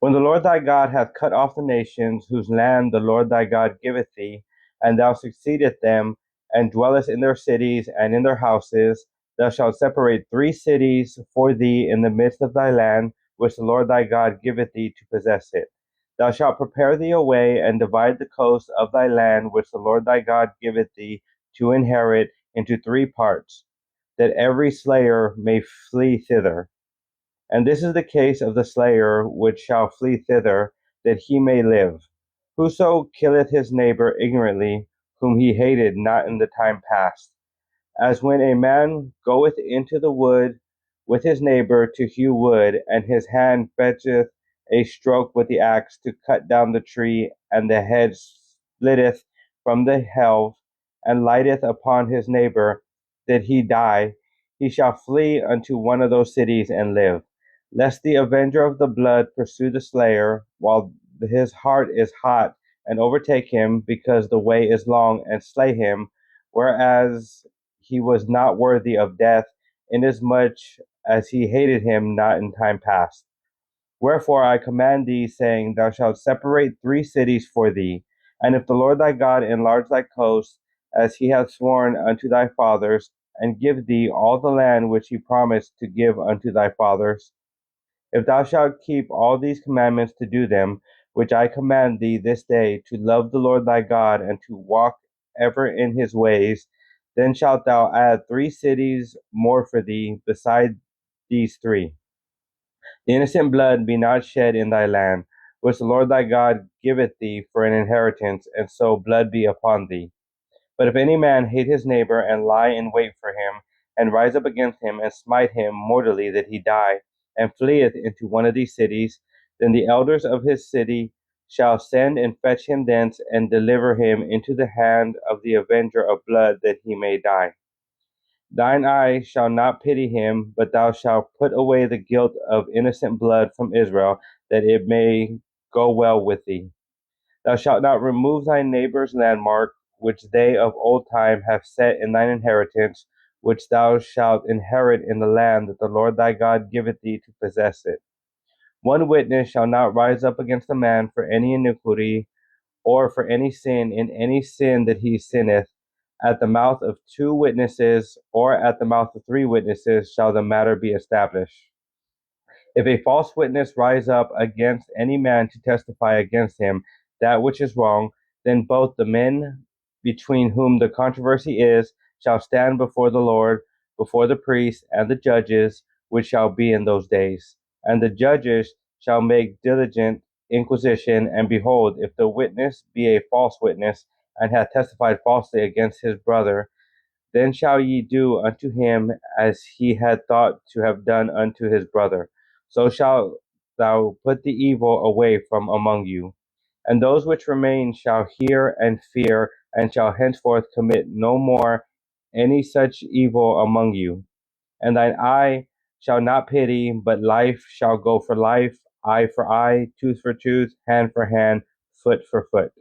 When the Lord thy God hath cut off the nations, whose land the Lord thy God giveth thee, and thou succeedest them, and dwellest in their cities and in their houses, thou shalt separate 3 cities for thee in the midst of thy land, which the Lord thy God giveth thee to possess it. Thou shalt prepare thee a way, and divide the coast of thy land, which the Lord thy God giveth thee to inherit, into 3 parts, that every slayer may flee thither. And this is the case of the slayer which shall flee thither, that he may live. Whoso killeth his neighbor ignorantly, whom he hated not in the time past, as when a man goeth into the wood with his neighbor to hew wood, and his hand fetcheth a stroke with the axe to cut down the tree, and the head slitteth from the helve, and lighteth upon his neighbor, that he die, he shall flee unto one of those cities and live, lest the avenger of the blood pursue the slayer, while his heart is hot, and overtake him, because the way is long, and slay him, whereas he was not worthy of death, inasmuch as he hated him not in time past. Wherefore I command thee, saying, Thou shalt separate 3 cities for thee. And if the Lord thy God enlarge thy coast, as he hath sworn unto thy fathers, and give thee all the land which he promised to give unto thy fathers, if thou shalt keep all these commandments to do them, which I command thee this day, to love the Lord thy God, and to walk ever in his ways, then shalt thou add 3 cities more for thee beside these 3. The innocent blood be not shed in thy land, which the Lord thy God giveth thee for an inheritance, and so blood be upon thee. But if any man hate his neighbor, and lie in wait for him, and rise up against him, and smite him mortally that he die, and fleeth into one of these cities, then the elders of his city shall send and fetch him thence, and deliver him into the hand of the avenger of blood, that he may die. Thine eye shall not pity him, but thou shalt put away the guilt of innocent blood from Israel, that it may go well with thee. Thou shalt not remove thy neighbor's landmark, which they of old time have set in thine inheritance, which thou shalt inherit in the land that the Lord thy God giveth thee to possess it. One witness shall not rise up against a man for any iniquity, or for any sin in any sin that he sinneth. At the mouth of 2 witnesses, or at the mouth of 3 witnesses, shall the matter be established. If a false witness rise up against any man to testify against him that which is wrong, then both the men between whom the controversy is shall stand before the Lord, before the priests and the judges, which shall be in those days. And the judges shall make diligent inquisition, and behold, if the witness be a false witness, and hath testified falsely against his brother, then shall ye do unto him as he had thought to have done unto his brother. So shalt thou put the evil away from among you. And those which remain shall hear and fear, and shall henceforth commit no more any such evil among you. And thine eye shall not pity, but life shall go for life, eye for eye, tooth for tooth, hand for hand, foot for foot.